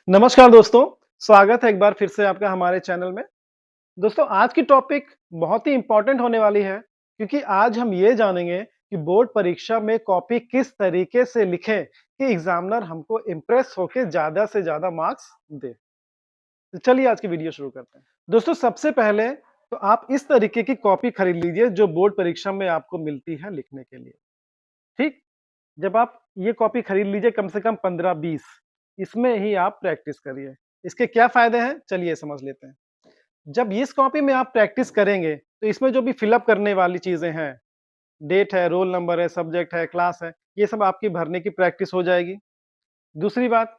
नमस्कार दोस्तों, स्वागत है एक बार फिर से आपका हमारे चैनल में। दोस्तों आज की टॉपिक बहुत ही इम्पोर्टेंट होने वाली है क्योंकि आज हम ये जानेंगे कि बोर्ड परीक्षा में कॉपी किस तरीके से लिखें कि एग्जामिनर हमको इम्प्रेस होके ज़्यादा से ज़्यादा मार्क्स दे। तो चलिए आज की वीडियो शुरू करते हैं। दोस्तों सबसे पहले तो आप इस तरीके की कॉपी खरीद लीजिए जो बोर्ड परीक्षा में आपको मिलती है लिखने के लिए, ठीक? जब आप ये कॉपी खरीद लीजिए कम से कम 15-20 इसमें ही आप प्रैक्टिस करिए। इसके क्या फ़ायदे हैं? चलिए समझ लेते हैं। जब इस कॉपी में आप प्रैक्टिस करेंगे, तो इसमें जो भी फ़िल अप करने वाली चीज़ें हैं, डेट है, रोल नंबर है, सब्जेक्ट है, क्लास है, ये सब आपकी भरने की प्रैक्टिस हो जाएगी। दूसरी बात,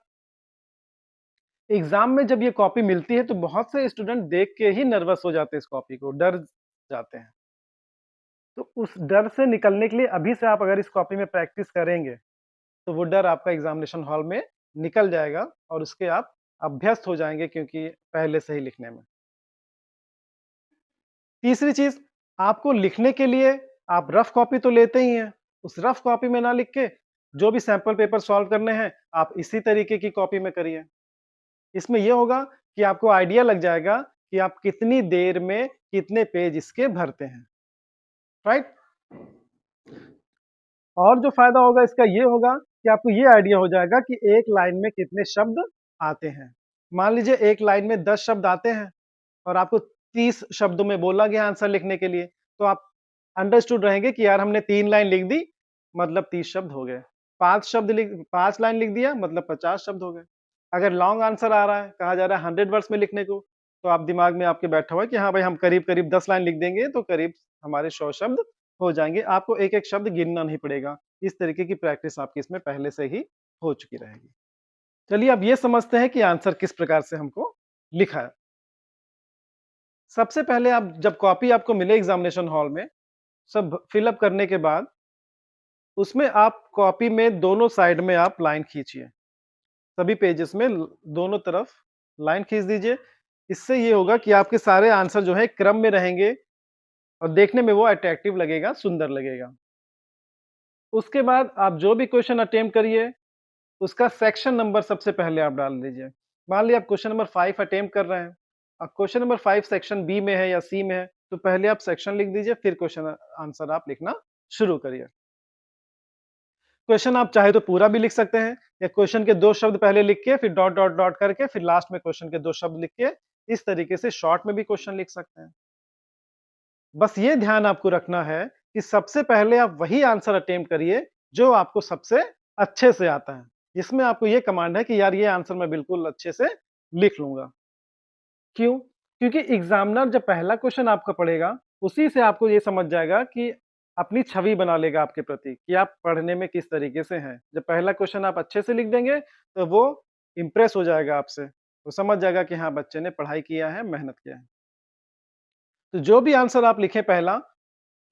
एग्ज़ाम में जब ये कॉपी मिलती है, तो बहुत से स्टूडेंट देख के ही नर्वस हो जाते हैं इस कॉपी को, डर जाते हैं। तो उस डर से निकलने के लिए अभी से आप अगर इस कॉपी में प्रैक्टिस करेंगे, तो वो डर आपका एग्ज़ामिनेशन हॉल में निकल जाएगा और उसके आप अभ्यस्त हो जाएँगे क्योंकि पहले से ही लिखने में। तीसरी चीज़, आपको लिखने के लिए आप रफ कॉपी तो लेते ही हैं, उस रफ कॉपी में ना लिख के जो भी सैंपल पेपर सॉल्व करने हैं, आप इसी तरीके की कॉपी में करिए। इसमें ये होगा कि आपको आइडिया लग जाएगा कि आप कितनी देर में कितने पेज इसके भरते हैं, राइट? और जो फ़ायदा होगा इसका ये होगा कि आपको ये आइडिया हो जाएगा कि एक लाइन में कितने शब्द आते हैं। मान लीजिए एक लाइन में 10 शब्द आते हैं और आपको 30 शब्दों में बोला गया आंसर लिखने के लिए, तो आप अंडरस्टूड रहेंगे कि यार हमने 3 लाइन लिख दी, मतलब 30 शब्द हो गए। 5 लाइन लिख दिया मतलब 50 शब्द हो गए। अगर लॉन्ग आंसर आ रहा है, कहा जा रहा है 100 वर्ड्स में लिखने को, तो आप दिमाग में आपके बैठा हुआ है कि हाँ भाई हम करीब-करीब 10 लाइन लिख देंगे तो करीब हमारे 100 शब्द हो जाएँगे। आपको एक-एक शब्द गिनना नहीं पड़ेगा। इस तरीके की प्रैक्टिस आपकी इसमें पहले से ही हो चुकी रहेगी। चलिए अब ये समझते हैं कि आंसर किस प्रकार से हमको लिखा है। सबसे पहले आप जब कॉपी आपको मिले एग्जामिनेशन हॉल में, सब फिल अप करने के बाद, उसमें आप कॉपी में दोनों साइड में आप लाइन खींचिए। सभी पेजेस में दोनों तरफ लाइन खींच दीजिए। इससे ये होगा कि आपके सारे आंसर जो है क्रम में रहेंगे और देखने में वो अट्रैक्टिव लगेगा, सुंदर लगेगा। उसके बाद आप जो भी क्वेश्चन अटेम्प्ट करिए, उसका सेक्शन नंबर सबसे पहले आप डाल दीजिए। मान लिया आप क्वेश्चन नंबर 5 अटेम्प्ट कर रहे हैं। अब क्वेश्चन नंबर 5 सेक्शन बी में है या सी में है, तो पहले आप सेक्शन लिख दीजिए, फिर क्वेश्चन आंसर आप लिखना शुरू करिए। क्वेश्चन आप चाहे तो पूरा भी लिख सकते हैं या क्वेश्चन के 2 शब्द पहले लिख के फिर डॉट, डॉट, डॉट करके फिर लास्ट में क्वेश्चन के 2 शब्द लिख के, इस तरीके से शॉर्ट में भी क्वेश्चन लिख सकते हैं। बस ये ध्यान आपको रखना है कि सबसे पहले आप वही आंसर अटेम्प्ट करिए, जो आपको सबसे अच्छे से आता है। इसमें आपको ये कमांड है कि यार ये आंसर मैं बिल्कुल अच्छे से लिख लूँगा। क्यों? क्योंकि एग्ज़ामिनर जब पहला क्वेश्चन आपका पढ़ेगा, उसी से आपको ये समझ जाएगा कि अपनी छवि बना लेगा आपके प्रति कि आप पढ़ने में किस तरीके से हैं। जब पहला क्वेश्चन आप अच्छे से लिख देंगे, तो वो इम्प्रेस हो जाएगा आपसे। वो समझ जाएगा कि हाँ, बच्चे ने पढ़ाई किया है, मेहनत किया है। तो जो भी आंसर आप लिखें पहला,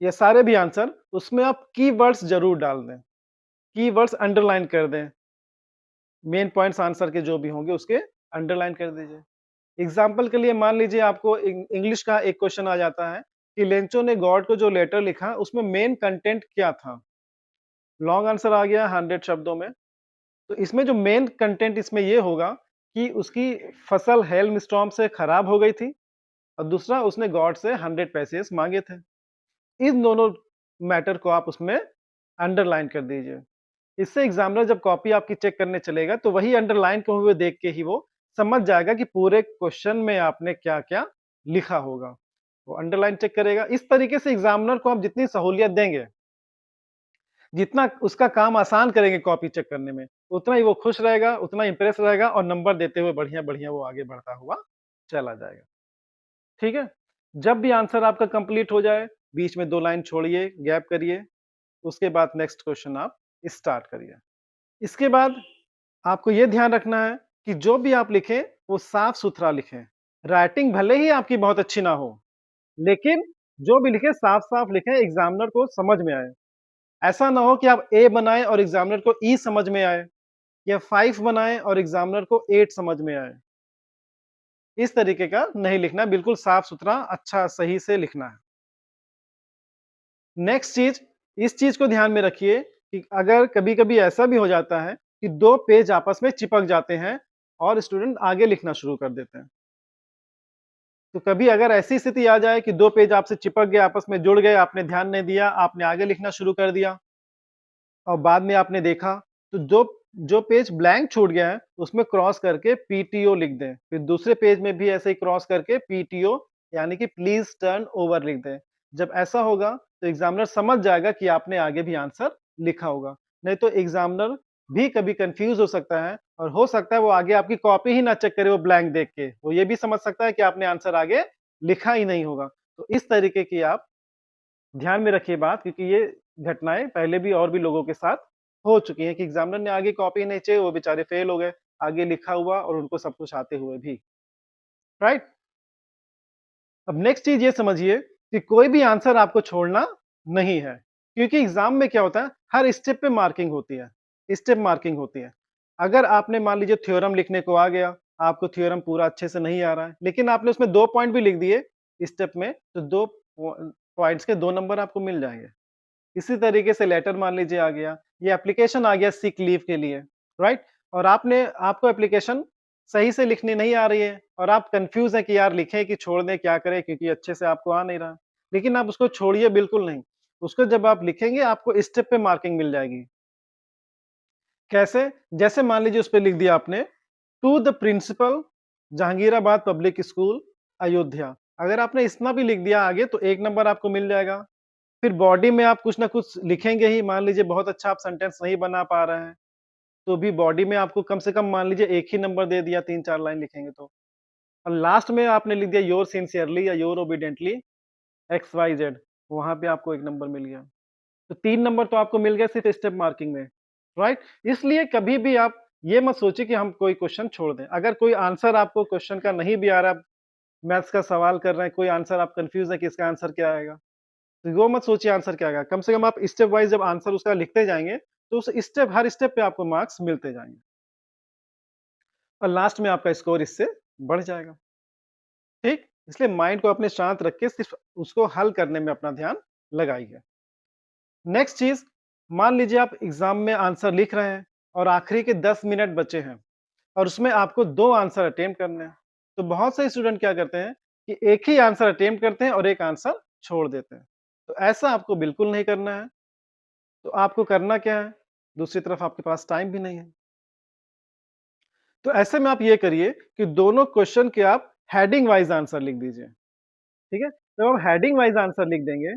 या सारे भी आंसर, उसमें आप कीवर्ड्स ज़रूर डाल दें। कीवर्ड्स अंडरलाइन कर दें। मेन पॉइंट्स आंसर के जो भी होंगे उसके अंडरलाइन कर दीजिए। एग्जाम्पल के लिए मान लीजिए आपको इंग्लिश का एक क्वेश्चन आ जाता है कि लेंचो ने गॉड को जो लेटर लिखा उसमें मेन कंटेंट क्या था। लॉन्ग आंसर आ गया 100 शब्दों में। तो इसमें जो मेन कंटेंट इसमें ये होगा कि उसकी फसल हेल स्टॉर्म से खराब हो गई थी और दूसरा उसने गॉड से 100 पैसे मांगे थे। इन दोनों मैटर को आप उसमें अंडरलाइन कर दीजिए। इससे एग्जामिनर जब कॉपी आपकी चेक करने चलेगा तो वही अंडरलाइन को हुए देख के ही वो समझ जाएगा कि पूरे क्वेश्चन में आपने क्या-क्या लिखा होगा। वो अंडरलाइन चेक करेगा। इस तरीके से एग्जामिनर को आप जितनी सहूलियत देंगे, जितना उसका काम आसान करेंगे कॉपी चेक करने में, उतना ही वो खुश रहेगा, उतना इम्प्रेस रहेगा और नंबर देते हुए बढ़िया-बढ़िया वो आगे बढ़ता हुआ चला जाएगा। ठीक है? जब भी आंसर आपका कंप्लीट हो जाए, बीच में 2 लाइन छोड़िए, गैप करिए, उसके बाद नेक्स्ट क्वेश्चन आप स्टार्ट करिए। इसके बाद आपको ये ध्यान रखना है कि जो भी आप लिखें, वो साफ-सुथरा लिखें। राइटिंग भले ही आपकी बहुत अच्छी ना हो, लेकिन जो भी लिखें साफ-साफ लिखें, एग्ज़ामिनर को समझ में आए। ऐसा ना हो कि आप ए बनाएँ और एग्ज़ामिनर को ई समझ में आए या 5 बनाएँ और एग्ज़ामिनर को 8 समझ में आए। इस तरीके का नहीं लिखना है, बिल्कुल साफ-सुथरा, अच्छा, सही से लिखना है। नेक्स्ट चीज़, इस चीज़ को ध्यान में रखिए कि अगर कभी-कभी ऐसा भी हो जाता है कि 2 पेज आपस में चिपक जाते हैं और स्टूडेंट आगे लिखना शुरू कर देते हैं। तो कभी अगर ऐसी स्थिति आ जाए कि 2 पेज आपसे चिपक गए, आपस में जुड़ गए, आपने ध्यान नहीं दिया, आपने आगे लिखना शुरू कर दिया और बाद में आपने देखा, तो जो जो पेज ब्लैंक छूट गया है, उसमें क्रॉस करके पीटीओ लिख दें। फिर दूसरे पेज में भी ऐसे ही क्रॉस करके पीटीओ यानी कि प्लीज़ टर्न ओवर लिख दें। जब ऐसा होगा, तो एग्ज़ामिनर समझ जाएगा कि आपने आगे भी आंसर लिखा होगा। नहीं तो एग्ज़ामिनर भी कभी कन्फ्यूज़ हो सकता है और हो सकता है वो आगे आपकी कॉपी ही ना चेक करे वो ब्लैंक देख के। वो ये भी समझ सकता है कि आपने आंसर आगे लिखा ही नहीं होगा। तो इस तरीके की आप ध्यान में रखिए बात, क्योंकि ये घटनाएँ पहले भी और भी लोगों के साथ हो चुकी हैं कि एग्ज़ामिनर ने आगे कॉपी नहीं चाहिए, वो बेचारे फेल हो गए, आगे लिखा हुआ और उनको सब कुछ आते हुए भी, राइट? अब नेक्स्ट चीज़ ये समझिए कि कोई भी आंसर आपको छोड़ना नहीं है, क्योंकि एग्ज़ाम में क्या होता है, हर स्टेप पे मार्किंग होती है, स्टेप मार्किंग होती है। अगर आपने मान लीजिए थ्योरम लिखने को आ गया, आपको थ्योरम पूरा अच्छे से नहीं आ रहा है, लेकिन आपने उसमें 2 पॉइंट भी लिख दिए स्टेप में, तो 2 पॉइंट्स के 2 नंबर आपको मिल जाएँगे। इसी तरीके से लेटर मान लीजिए आ गया, ये एप्लीकेशन आ गया सिक लीव के लिए, राइट? और आपको एप्लीकेशन सही से लिखनी नहीं आ रही है और आप कन्फ्यूज़ हैं कि यार लिखें कि छोड़ दें, क्या करें? क्योंकि अच्छे से आपको आ नहीं रहा। लेकिन आप उसको छोड़िए बिल्कुल नहीं, उसको जब आप लिखेंगे आपको स्टेप पे मार्किंग मिल जाएगी। कैसे? जैसे मान लीजिए उसपे लिख दिया आपने to the principal Jahangirabad public school Ayodhya. अगर आपने इतना भी लिख दिया आगे तो 1 नंबर आपको मिल जाएगा। फिर बॉडी में आप कुछ ना कुछ लिखेंगे ही, मान लीजिए बहुत अच्छा आप सेंटेंस नहीं बना पा रहे हैं, तो भी बॉडी में आपको कम से कम मान लीजिए 1 ही नंबर दे दिया, 3-4 लाइन लिखेंगे तो। और लास्ट में आपने लिख दिया योर सिंसियरली या your obediently X Y Z, वहाँ पे आपको 1 नंबर मिल गया। तो 3 नंबर तो आपको मिल गए सिर्फ स्टेप मार्किंग में, राइट? इसलिए कभी भी आप ये मत सोचिए कि हम कोई क्वेश्चन छोड़ दें। अगर कोई आंसर आपको क्वेश्चन का नहीं भी आ रहा, मैथ्स का सवाल कर रहे हैं, कोई आंसर आप कन्फ्यूज़ है कि इसका आंसर क्या आएगा? तो वो मत सोचिए आंसर क्या आएगा, कम से कम आप स्टेप वाइज़ जब आंसर उसका लिखते जाएँगे, तो उस स्टेप हर स्टेप पे आपको मार्क्स मिलते जाएँगे और लास्ट में आपका स्कोर इससे बढ़ जाएगा, ठीक? इसलिए माइंड को अपने शांत रख के सिर्फ़ उसको हल करने में अपना ध्यान लगाइए। नेक्स्ट चीज़, मान लीजिए आप एग्ज़ाम में आंसर लिख रहे हैं और आखिरी के 10 मिनट बचे हैं और उसमें आपको 2 आंसर अटेम्प्ट करने हैं। तो बहुत से स्टूडेंट क्या करते हैं कि एक ही आंसर अटेम्प्ट करते हैं और एक आंसर छोड़ देते हैं। तो ऐसा आपको बिल्कुल नहीं करना है। तो आपको करना क्या है? दूसरी तरफ आपके पास टाइम भी नहीं है। तो ऐसे में आप ये करिए कि दोनों क्वेश्चन के आप हेडिंग वाइज़ आंसर लिख दीजिए, ठीक है? जब आप हेडिंग वाइज़ आंसर लिख देंगे,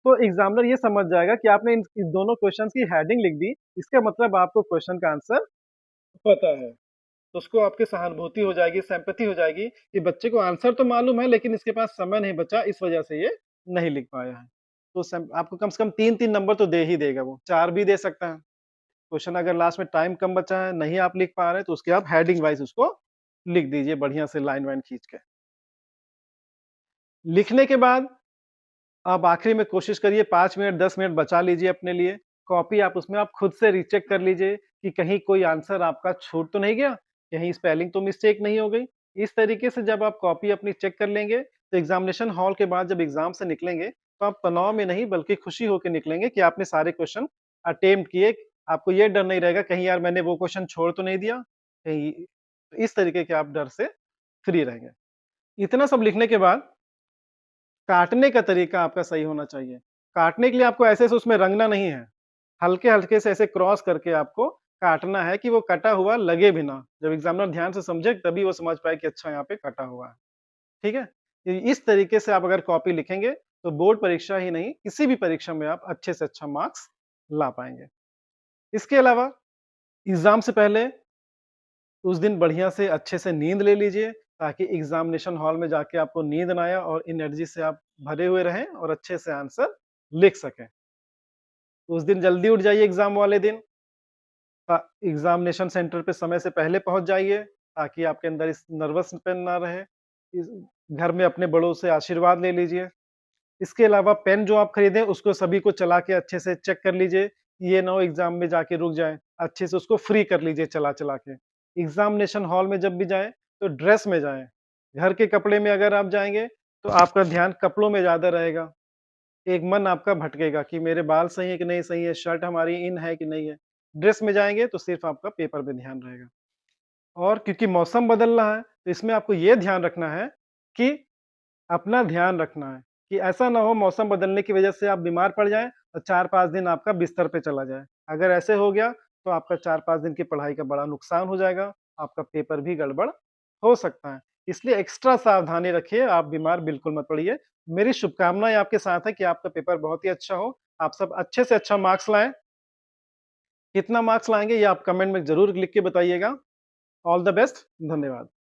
तो एग्ज़ामिनर ये समझ जाएगा कि आपने इन दोनों क्वेश्चन्स की हेडिंग लिख दी, इसका मतलब आपको क्वेश्चन का आंसर पता है। तो उसको आपकी सहानुभूति हो जाएगी, सिम्पैथी हो जाएगी कि बच्चे को आंसर तो मालूम है लेकिन इसके पास समय नहीं बचा, इस वजह से ये नहीं लिख पाया है। तो सम आपको कम से कम 3-3 नंबर तो दे ही देगा वो, 4 भी दे सकता है। क्वेश्चन अगर लास्ट में टाइम कम बचा है, नहीं आप लिख पा रहे हैं, तो उसके आप हेडिंग वाइज़ उसको लिख दीजिए बढ़िया से लाइन-वाइन खींच के। लिखने के बाद आप आखिरी में कोशिश करिए 5 मिनट 10 मिनट बचा लीजिए अपने लिए। कॉपी आप उसमें आप खुद से रीचेक कर लीजिए कि कहीं कोई आंसर आपका छूट तो नहीं गया, कहीं स्पेलिंग तो मिस्टेक नहीं हो गई। इस तरीके से जब आप कॉपी अपनी चेक कर लेंगे, तो एग्ज़ामिनेशन हॉल के बाद जब एग्ज़ाम से निकलेंगे, तो आप तनाव में नहीं बल्कि खुशी होके निकलेंगे कि आपने सारे क्वेश्चन अटेम्प्ट किए। आपको ये डर नहीं रहेगा कहीं यार मैंने वो क्वेश्चन छोड़ तो नहीं दिया, कहीं इस तरीके के आप डर से फ्री रहेंगे। इतना सब लिखने के बाद काटने का तरीका आपका सही होना चाहिए। काटने के लिए आपको ऐसे से उसमें रंगना नहीं है। हल्के-हल्के से ऐसे क्रॉस करके आपको काटना है कि वो कटा हुआ लगे भी ना। जब एग्ज़ामिनर ध्यान से समझे तभी वो समझ पाए कि अच्छा यहाँ पे कटा हुआ है। ठीक है? इस तरीके से आप अगर कॉपी लिखेंगे तो बोर्ड परीक्षा ही नहीं, किसी भी परीक्षा में आप अच्छे से अच्छा मार्क्स ला पाएँगे। इसके अलावा एग्ज़ाम से पहले उस दिन बढ़िया से अच्छे से नींद ले लीजिए, ताकि एग्ज़ामिनेशन हॉल में जाके आपको नींद ना आए और एनर्जी से आप भरे हुए रहें और अच्छे से आंसर लिख सकें। उस दिन जल्दी उठ जाइए एग्ज़ाम वाले दिन, एग्ज़ामिनेशन सेंटर पे समय से पहले पहुँच जाइए, ताकि आपके अंदर इस नर्वसपन ना रहे। इस घर में अपने बड़ों से आशीर्वाद ले लीजिए। इसके अलावा पेन जो आप खरीदें उसको सभी को चला के अच्छे से चेक कर लीजिए, ये ना हो एग्ज़ाम में जाके रुक जाए। अच्छे से उसको फ्री कर लीजिए चला-चला के। एग्ज़ामिनेशन हॉल में जब भी जाएँ, तो ड्रेस में जाएँ। घर के कपड़े में अगर आप जाएँगे, तो आपका ध्यान कपड़ों में ज़्यादा रहेगा। एक मन आपका भटकेगा कि मेरे बाल सही है कि नहीं सही है, शर्ट हमारी इन है कि नहीं है। ड्रेस में जाएँगे तो सिर्फ़ आपका पेपर पे ध्यान रहेगा। और क्योंकि मौसम बदल रहा है, तो इसमें आपको ये ध्यान रखना है कि अपना ध्यान रखना है कि ऐसा ना हो मौसम बदलने की वजह से आप बीमार पड़ जाएँ और 4-5 दिन आपका बिस्तर पे चला जाए। अगर ऐसे हो गया, तो आपका 4-5 दिन की पढ़ाई का बड़ा नुकसान हो जाएगा, आपका पेपर भी गड़बड़ हो सकता है। इसलिए एक्स्ट्रा सावधानी रखिए, आप बीमार बिल्कुल मत पड़िए। मेरी शुभकामनाएँ आपके साथ है कि आपका पेपर बहुत ही अच्छा हो, आप सब अच्छे से अच्छा मार्क्स लाएँ। कितना मार्क्स लाएँगे ये आप कमेंट में ज़रूर लिख के बताइएगा। ऑल द बेस्ट, धन्यवाद।